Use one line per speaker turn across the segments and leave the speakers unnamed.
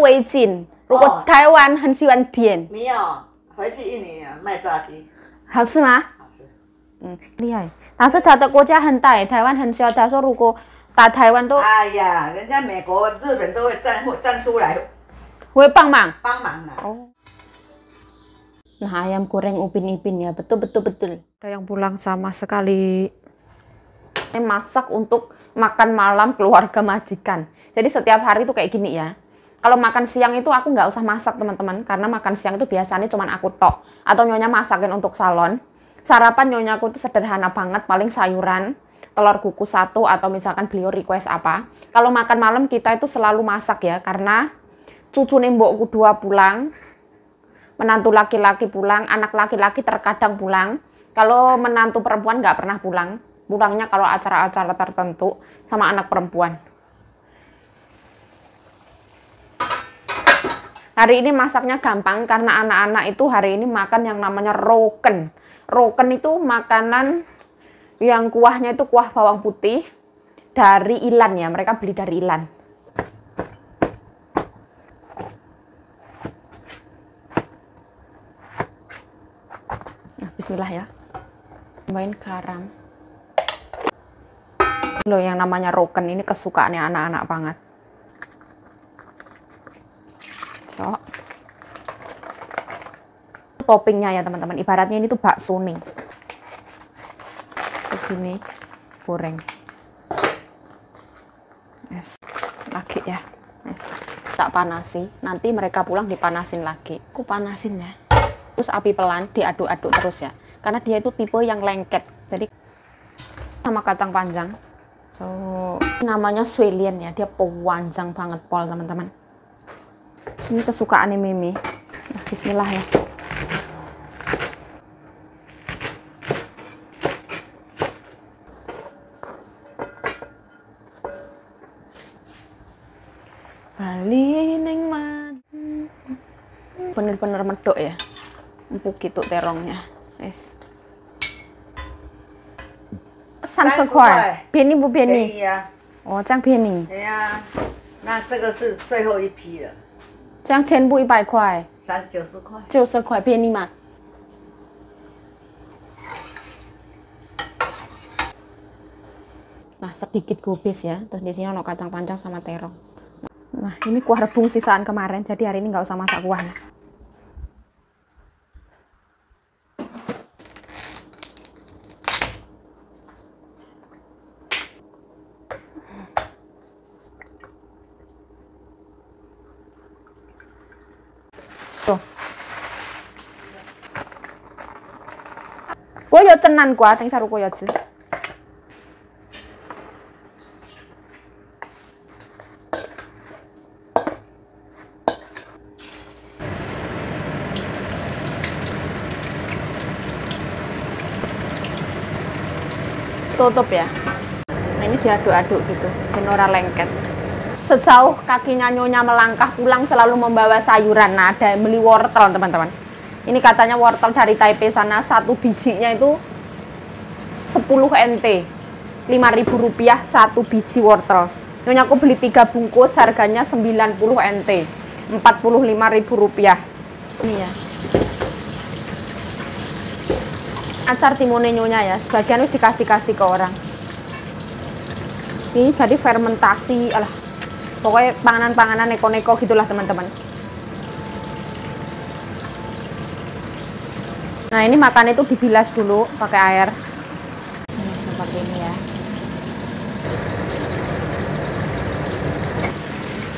味精。如果台湾很喜欢甜。
没有，回去印尼卖炸鸡。
好吃吗？
好吃。
厉害。但是他的国家很大，台湾很小。他说如果打台湾都……
哎呀，人家美国、日本都会站出来，
会帮忙。
帮忙啦。
Nah, ayam goreng Upin Ipin ya, betul. Ada yang pulang sama sekali. Ini masak untuk makan malam keluarga majikan. Jadi setiap hari itu kayak gini ya. Kalau makan siang itu aku nggak usah masak teman-teman, karena makan siang itu biasanya cuma aku tok. Atau nyonya masakin untuk salon. Sarapan nyonyaku itu sederhana banget, paling sayuran, telur kukus 1, atau misalkan beliau request apa. Kalau makan malam kita itu selalu masak ya, karena cucu nembokku 2 pulang, menantu laki-laki pulang, anak laki-laki terkadang pulang. Kalau menantu perempuan nggak pernah pulang. Pulangnya kalau acara-acara tertentu sama anak perempuan. Hari ini masaknya gampang karena anak-anak itu hari ini makan yang namanya roken. Roken itu makanan yang kuahnya itu kuah bawang putih dari Ilan ya. Mereka beli dari Ilan. Bismillah ya. Tambahin garam. Loh, yang namanya roken ini kesukaannya anak-anak banget. So, toppingnya ya teman-teman. Ibaratnya ini tuh bakso nih. Segini goreng. Yes. Lagi ya. Yes. Tak panasi. Nanti mereka pulang dipanasin lagi. Aku panasin ya. Terus api pelan, diaduk-aduk terus ya. Karena dia itu tipe yang lengket. Jadi sama kacang panjang. So, namanya suelian ya. Dia panjang banget pol teman-teman. Ini kesukaannya Mimi. Nah, bismillah ya. Bali ning man. Bener-bener medok ya. Empuk gitu terongnya. Yes. 30块，便宜不便宜？
便宜啊！
哦，这样便宜。
对呀，那这个是最后一批了。
这样全部100块。
90块。
90块，便宜吗？ Nah, sedikit gubis ya. Terus di sini ada kacang panjang sama terong. Nah, ini kuah rebung sisaan kemarin. Jadi hari ini nggak usah masak kuahnya. Tuh. Gue yo cenan gua, ting saru ko yo sih. Tutup ya. Nah, ini diaduk-aduk gitu, ora lengket. Sejauh kakinya Nyonya melangkah pulang selalu membawa sayuran. Nah, ada beli wortel teman-teman. Ini katanya wortel dari Taipei sana, satu bijinya itu 10 NT, 5.000 rupiah satu biji wortel. Nyonya aku beli 3 bungkus, harganya 90 NT, 45.000 rupiah. Ini ya. Acar timunnya Nyonya ya, sebagian harus dikasih-kasih ke orang. Ini jadi fermentasi, alah, pokoknya panganan-panganan neko-neko gitulah teman-teman. Nah, ini makan itu dibilas dulu pakai air. Seperti ini ya.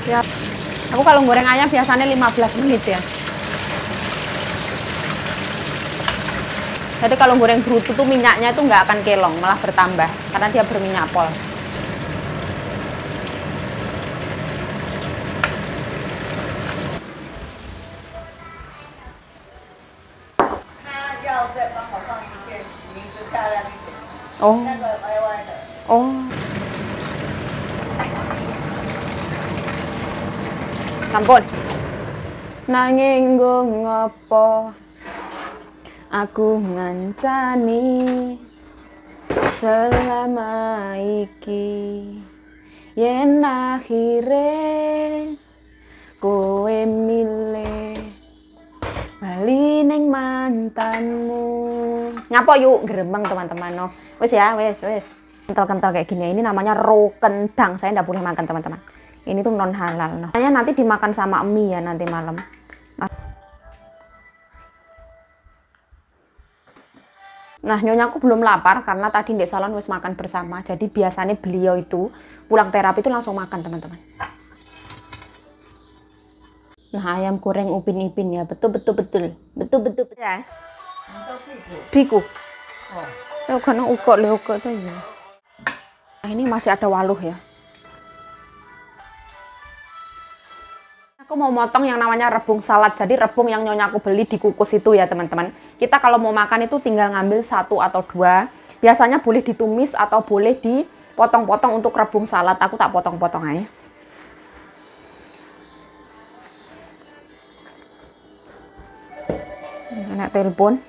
Ya, aku kalau goreng ayam biasanya 15 menit ya. Jadi kalau goreng brutu tuh minyaknya itu nggak akan kelong, malah bertambah karena dia berminyak pol. Oh. Oh. Sampun. Nanging nggo ngopo aku ngancani selama iki yen akhire kowe cintamu. Nyapa yuk, gerembang teman-teman. No. Wes ya, wes. Kental-kental kayak gini. Ini namanya ro kentang. Saya nggak boleh makan teman-teman. Ini tuh non halal. No. Nanti dimakan sama mie ya nanti malam. Nah, nyonyaku belum lapar karena tadi di salon wis makan bersama. Jadi biasanya beliau itu pulang terapi itu langsung makan teman-teman. Nah, ayam goreng Upin Ipin ya, betul ya. Biku. Saya kan ukok tuh ya. Nah, ini masih ada waluh ya. Aku mau motong yang namanya rebung salad. Jadi rebung yang nyonya aku beli dikukus itu ya teman-teman. Kita kalau mau makan itu tinggal ngambil 1 atau 2. Biasanya boleh ditumis atau boleh dipotong-potong untuk rebung salad. Aku tak potong-potong aja. Enak telepon.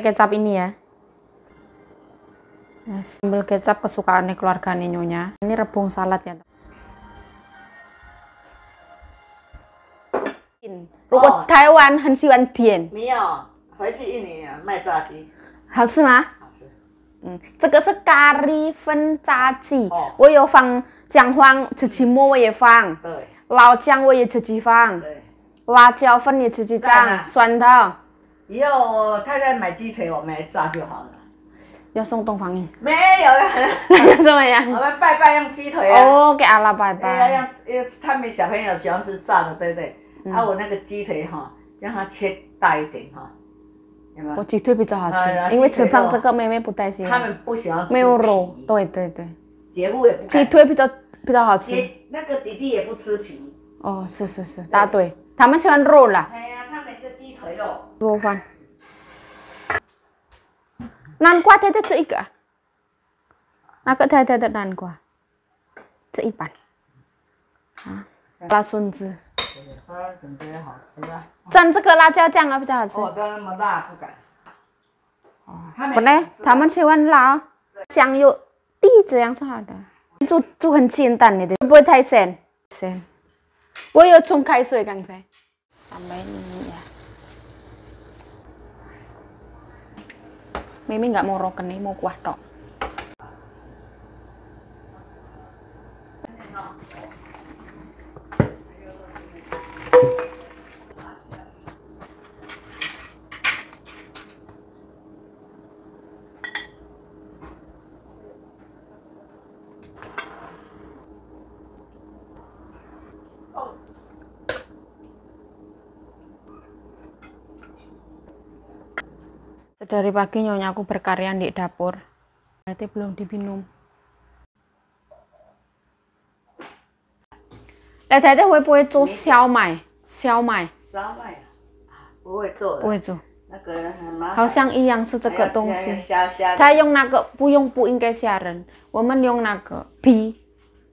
Kecap ini ya. Sambal kecap kesukaan keluarga nyonya. Ini rebung salad ya. Ruko Taiwan 很喜欢甜。
没有，回去印尼卖炸鸡。
好吃吗？
好吃。
这个是咖喱粉炸鸡。我有放姜黄、紫芹末，我也放。
对。
老姜我也自己放。
对。
辣椒粉也自己炸，酸的。
以后太太买鸡腿，我们来炸就好了。
要送东方玉？
没有，
什么呀？
我们拜拜用鸡腿啊。
哦，给阿拉拜拜。
因为他们小朋友喜欢吃炸的，对不对？我那个鸡腿哈，将它切大一点哈。
我鸡腿比较好吃，因为吃胖这个妹妹不担心。
他们不喜欢吃
没有肉，对。
姐夫也不。
鸡腿比较好吃。
那个弟弟也不吃皮。
哦，是，答对。他们喜欢肉啦。
哎呀，他们是鸡腿肉。
肉饭。南瓜太太吃一个，那个太太的南瓜，这一半。辣笋子。
它整觉好吃啊。
蘸这个辣椒酱啊比较好吃。
哦，都那么辣不敢。
本来他们喜欢辣，酱油滴这样是好的。煮很简单的，不会太咸。我有冲开水刚才。Tambahin ini ya. Mimi nggak mau roken nih, mau kuah tok. Dari pagi nyonya aku berkarya di dapur. Berarti belum diminum.太太会不会做烧麦？
烧麦不会做的。
不会做。
那个很麻烦。
好像一样是这个东西。
虾。
他用那个不应该吓人。我们用那个皮，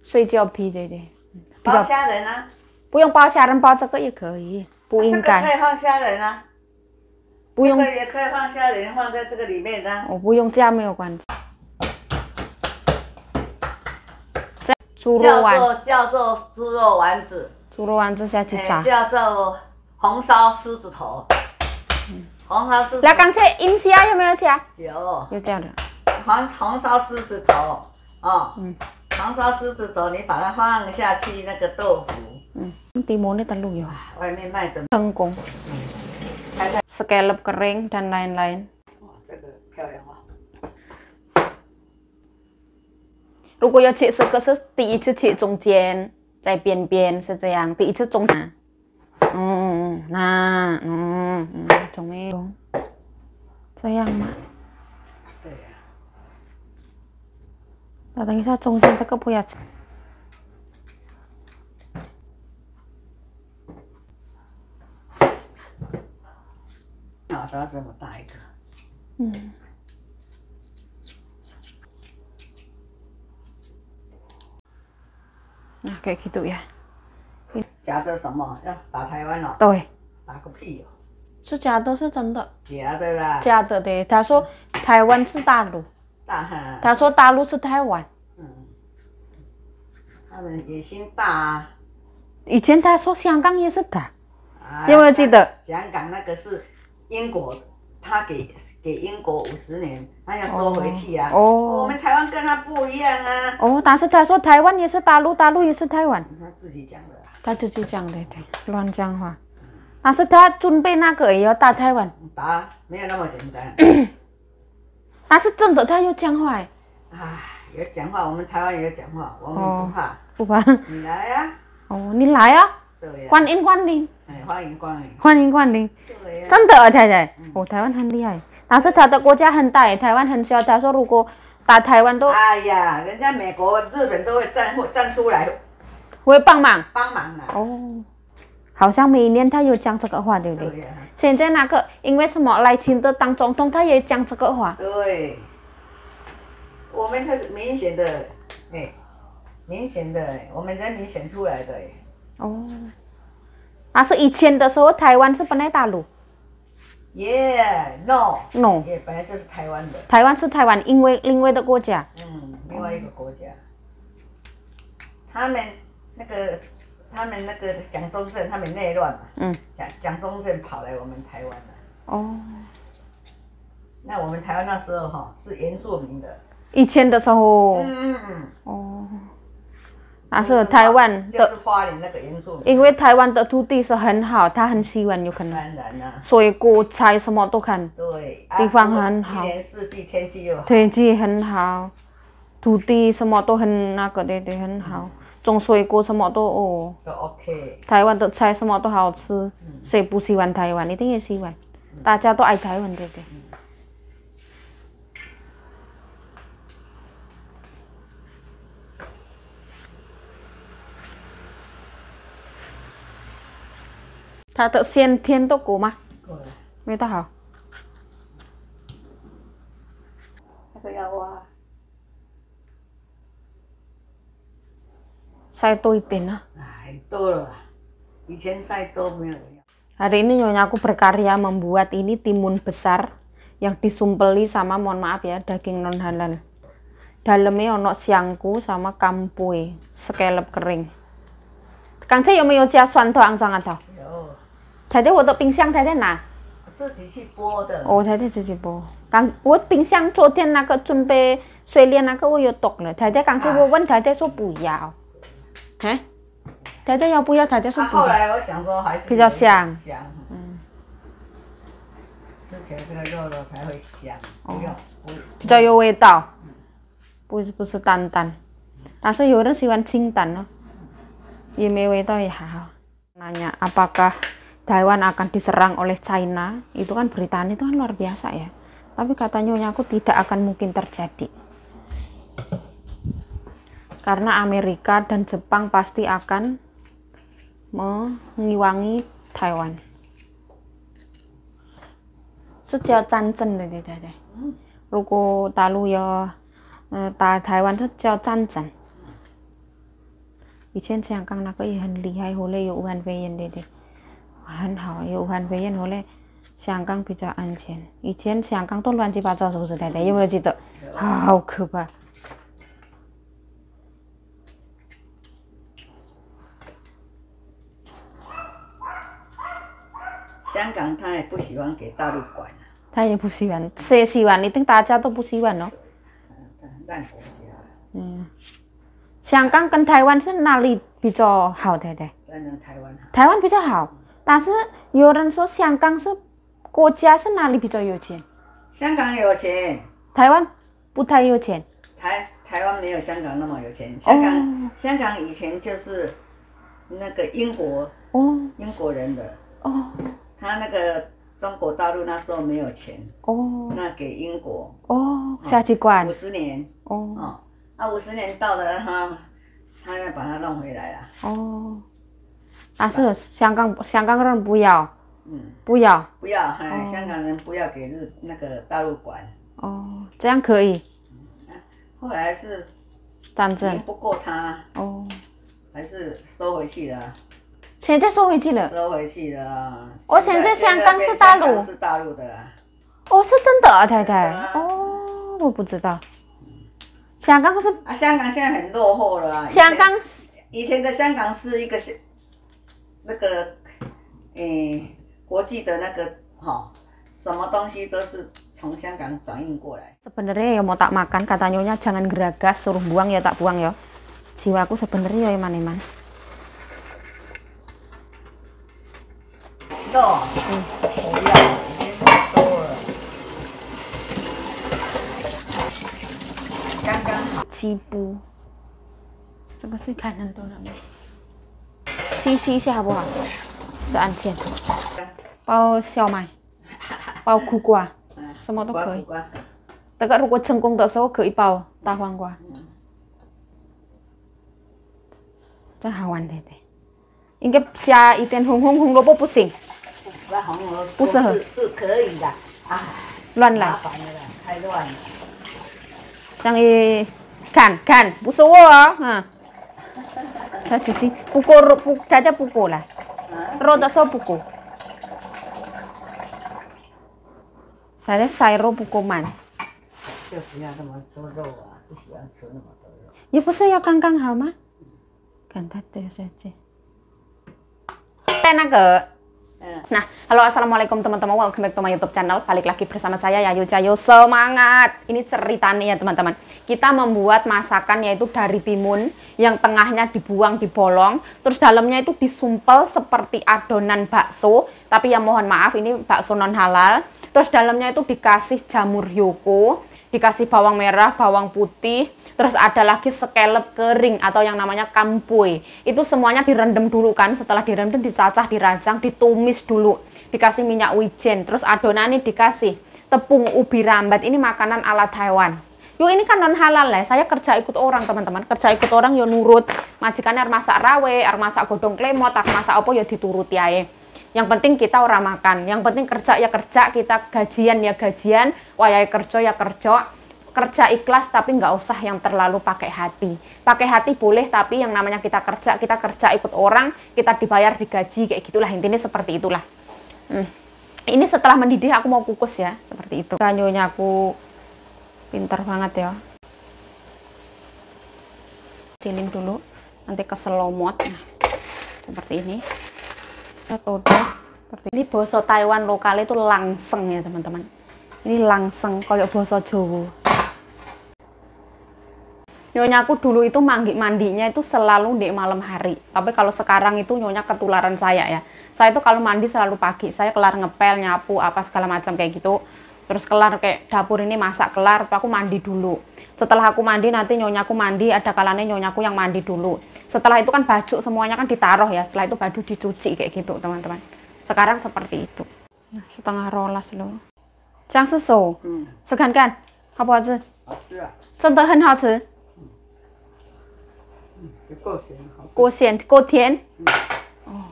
睡觉皮对。
包虾仁啊？
不用包虾仁，包这个也可以。不应该。
可以放虾仁啊。
不用，
这个也可以放虾仁，放在这个里面的。
我不用加没有关系。猪肉丸
叫做猪肉丸子。
猪肉丸子下去炸。
叫做红烧狮子头。红烧狮子。
那刚才银虾有没有加？
有
加的。
红烧狮子头，红烧狮子头，你把它放下去那个豆腐。
Timunnya terlalu ya.
外面卖的。
Kangkung. Scallop kering dan lain-lain.
这个漂亮啊！
如果要切这个是第一次切中间，在边边是这样，第一次中间。中没有。这样嘛。
对呀。
那等一下中间这个不要切。
马都要这么大一个。
嗯。Nah, kayak gitu ya.
夹着什么？要打台湾哦？
对，
打个屁哦！
是假的，是真的。
假的啦。
假的的，他说台湾是大陆，他说大陆是台湾。
嗯。他们野心大啊。
以前他说香港也是他，有没有记得？
香港那个是英国，他给英国50年，他要收回去啊。我们台湾跟他不一样啊。
但是他说台湾也是大陆，大陆也是台湾。
他自己讲的。
他自己讲的，乱讲话。但是他准备那个也要打台湾。
打没有那么简单。
但是真的他有讲话哎。
有讲话，我们台湾也有讲话，我们不怕。
不怕。
你来呀。
你来啊。
对呀。
欢迎光临。
欢迎光临。
欢迎光临。
对呀。
真的啊，太太。台湾很厉害，但是他的国家很大，台湾很小。他说如果打台湾都。
哎呀，人家美国、日本都会站出来。
会帮忙
啊。
好像每年他有讲这个话，对不对？
对呀。
现在那个因为什么赖清德当总统，他也讲这个话。
对。我们这是明显的，明显的，我们人民选出来的。
但是以前的时候，台湾是本来大陆。
No。
也
本来就是台湾的。
台湾是台湾，因为另外的国家。
另外一个国家。他们那个蒋中正他们内乱嘛，蒋中正跑来我们台湾了。那我们台湾那时候是原住民的。
以前的时候。但是台湾的
就是花莲那个原住民。
因为台湾的土地是很好，他很喜欢，有可能。
当然啦。
水果菜什么都看。
对。
地方很好。
一年四季天气又好。
天气很好，土地什么都很那个的，很好。种水果什么都
都 OK。
台湾的菜什么都好吃，谁不喜欢台湾？一定也喜欢，大家都爱台湾，对不对？他的先天都够吗？
够了。
味道好。
那个要挖。
晒多一点lah.
Toh lah. Ijen saya toh mel.
Hari ini Nyonya aku berkarya membuat ini timun besar yang disumpeli sama, mohon maaf ya, daging non halal. Dalamnya ono siangku sama kampuy, scallop kering. 刚才有没有加蒜头、肮脏头？
有。
太太，我的冰箱太太拿。
自己去剥的。
太太自己剥。我冰箱昨天那个准备水莲那个我有剁了，太太刚才我问太太说不要。太太要不要？太太说不要。
后来我想说还是
比较香。
吃起来这个肉才会香。
比较有味道。不是淡淡。但是有人喜欢清淡咯。也没味道也好。Nanya apakah Taiwan akan diserang oleh China? Itu kan beritanya itu kan luar biasa ya. Tapi kata Nyonya aku tidak akan mungkin terjadi. Karena Amerika dan Jepang pasti akan mengiwangi Taiwan. 是叫战争的，对。如果大陆要打台湾，是叫战争。以前香港那个也很厉害，后来有武汉肺炎，对，很好，有武汉肺炎，后来香港比较安全。以前香港都乱七八糟，是不是太太？有没有记得？好可怕。
香港他也不喜欢给大陆管。
他也不喜欢，谁喜欢？一定大家都不喜欢哦。
烂国家。
香港跟台湾是哪里比较好，太太？
当然台湾好。
台湾比较好，但是有人说香港是国家是哪里比较有钱？
香港有钱。
台湾不太有钱。
台湾没有香港那么有钱。香港以前就是那个英国人的。他那个中国大陆那时候没有钱。那给英国。
下去管。
50年。50年到了，他要把它弄回来了。
但是香港人不要。不要。
不要，香港人不要给那个大陆管。
哦，这样可以。
后来是
战争
不过他。
哦，
还是收回去了。
现在收回去了。
收回去了。
哦，现在香港是大陆。
是大陆的啊。
哦，是真的啊，太太。哦，我不知道。香港是
啊，香港现在很落后了啊。
香港
以前的香港是一个那个国际的那个什么东西都是从香港转运过来。
Sebenarnya ya mau tak makan, kata nyonya jangan geragas, suruh buang ya tak buang ya. Jiwaku sebenarnya ya eman-eman.
肉，不要，已经太多了，刚刚好。
鸡布，这个是看很多人吗？吸一下好不好？这按键。包小麦，包苦瓜，什么都可以。大概如果成功的时候可以包大黄瓜。真好玩的，应该加一点红萝卜不行。不适合。
是可以的。
乱来。
太乱了。
这样看，不是我哦，他自己大家不过了，肉的时候不过，大家塞肉不过满。
就不要那么多肉啊，不喜欢吃那么多肉。
也不是要刚刚好吗？看它的saja。Nah, halo assalamualaikum teman-teman, welcome back to my YouTube channel. Balik lagi bersama saya Yayu Cahayu. Semangat! Ini ceritanya ya teman-teman. Kita membuat masakan yaitu dari timun yang tengahnya dibuang di bolong, terus dalamnya itu disumpel seperti adonan bakso. Tapi ya mohon maaf, ini bakso non halal. Terus dalamnya itu dikasih jamur yoko, dikasih bawang merah, bawang putih, terus ada lagi scallop kering atau yang namanya kampuy. Itu semuanya direndam dulu kan, setelah direndam dicacah, dirajang, ditumis dulu, dikasih minyak wijen, terus adonan ini dikasih tepung ubi rambat. Ini makanan ala Taiwan. Yuk ini kan non halal ya, saya kerja ikut orang teman-teman, kerja ikut orang yo nurut. Majikannya masak rawe, masak godong klemot, masak apa ya dituruti ae. Yang penting kita orang makan, yang penting kerja ya kerja, kita gajian ya gajian, wayai kerja ya kerja, kerja ikhlas tapi nggak usah yang terlalu pakai hati. Pakai hati boleh, tapi yang namanya kita kerja ikut orang, kita dibayar digaji kayak gitulah, intinya seperti itulah. Ini setelah mendidih aku mau kukus ya, seperti itu. Nyonya aku pintar banget ya. Kecilin dulu, nanti keselomot. Nah, seperti ini. Ini boso Taiwan lokal itu langseng ya teman-teman. Ini langseng kayak boso Jawa. Nyonya aku dulu itu mandinya itu selalu di malam hari. Tapi kalau sekarang itu nyonya ketularan saya ya. Saya itu kalau mandi selalu pagi. Saya kelar ngepel, nyapu, apa segala macam kayak gitu. Terus kelar kayak dapur ini masak kelar, tuh aku mandi dulu. Setelah aku mandi nanti nyonyaku mandi, ada kalanya nyonyaku yang mandi dulu. Setelah itu kan baju semuanya kan ditaruh ya, setelah itu baju dicuci kayak gitu teman-teman. Sekarang seperti itu. Nah, setengah rolas loh. 这样是熟，吃看看好不好吃？
好吃啊，
真的很好吃。
够咸，
够咸够甜。哦，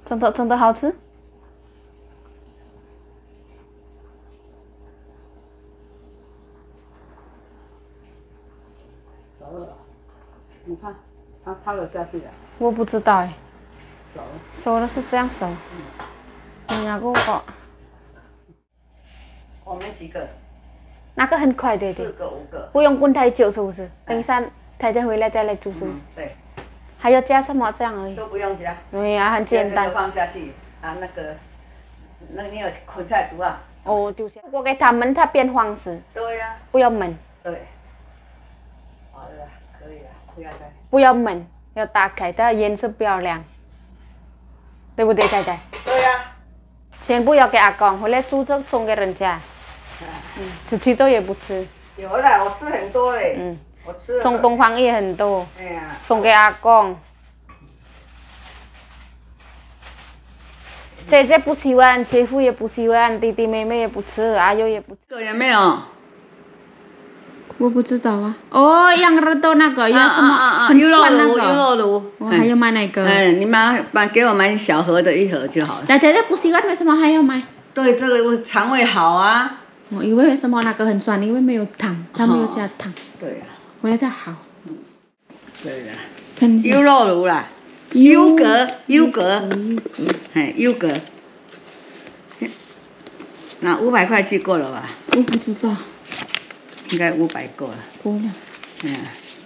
真的好吃。
熟了，你看，它有下去了。
我不知道哎。
熟。
熟了是这样熟。人家给我。
我们几个？
那个很快的。
4个5个。
不用滚太久是不是？等一下太太回来再来煮是不是？
对。
还要加什么？这样而已。
都不用加。
对呀，很简单。
放下去啊，那个你有捆菜煮啊？
哦，丢下。如果给它焖，它变黄色。
对呀。
不要焖。
对。好了，可以了，不要再。
不要焖，要打开，它颜色不要亮，对不对，太太？
对呀。
钱不要给阿公，回来煮就送给人家。自己都也不吃。
有啦，我吃很多哎。我吃。
送东方也很多。
哎呀。
送给阿公。姐姐不喜欢，姐夫也不喜欢，弟弟妹妹也不吃，阿友也不吃。
这个有没有？
我不知道啊。哦，养耳朵那个，有什么很酸那个？
优酪乳。
我还要买哪个？
你给我买小盒的1盒就好了。
大家不喜欢，为什么还要买？
对，这个肠胃好啊。
我以为为什么那个很酸？因为没有糖，它没有加糖。
对呀。
我觉得它好。
对的。优酪乳啦。优格。优格。那500块去够了吧？
我不知道。
应该500够了。
够了。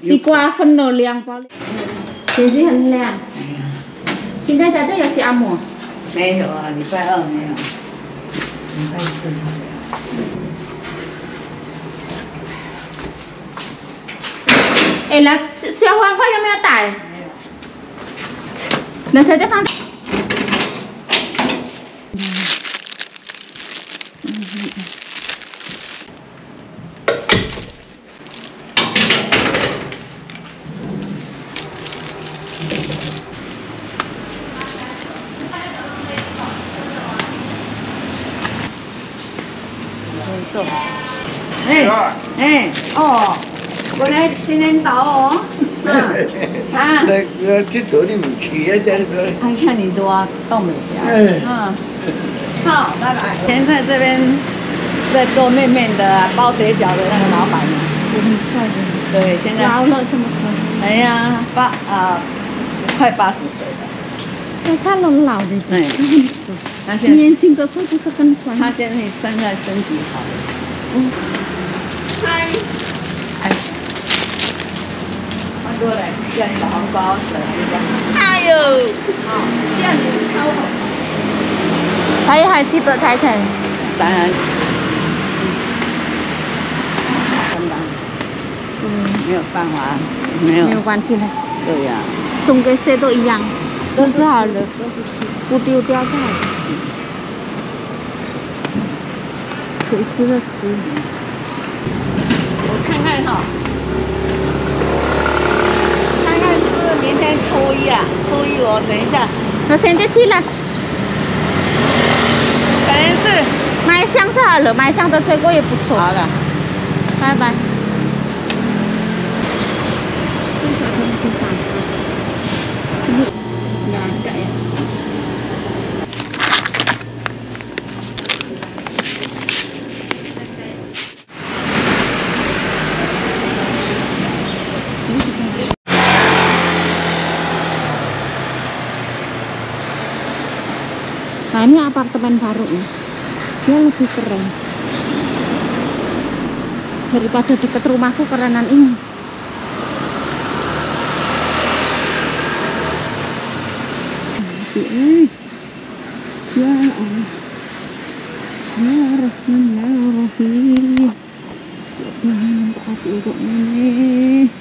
地瓜分了2包。天气很凉。今天大家有去按摩？
没有啊，礼拜2没有，礼拜4才有。
哎，那小黄瓜有没有带？
没有。
那它就放。
哦，我来今天到哦。
那去做你唔去啊？在这。
看你多倒霉呀。好，拜拜。现在这边在做面的、包水饺的那个老板呢，
很帅的。
对，现在
老了这么帅。
哎呀，快80岁了。
他老的，他很帅。年轻的时候就是更帅。
他现在身体好。嗨。换过来，叫你把红包甩一下。哎呦，这样子超好。
他还记得太太。
当然。没有办法，没有
关系的。
对呀。
送给谁都一样，吃是好的，不丢掉是好的。可以吃就吃。
我看看哈，看看是不是明天初1啊？初1我等一下。
我现在去了。
可能是
买香是好了，买香的水果也不错。
好的，
拜拜。Nah ini apartemen baru nih, dia lebih keren daripada dekat rumahku kerenan ini. Ya Allah, ya Rahman ya Rahim, jangan hati kok ini.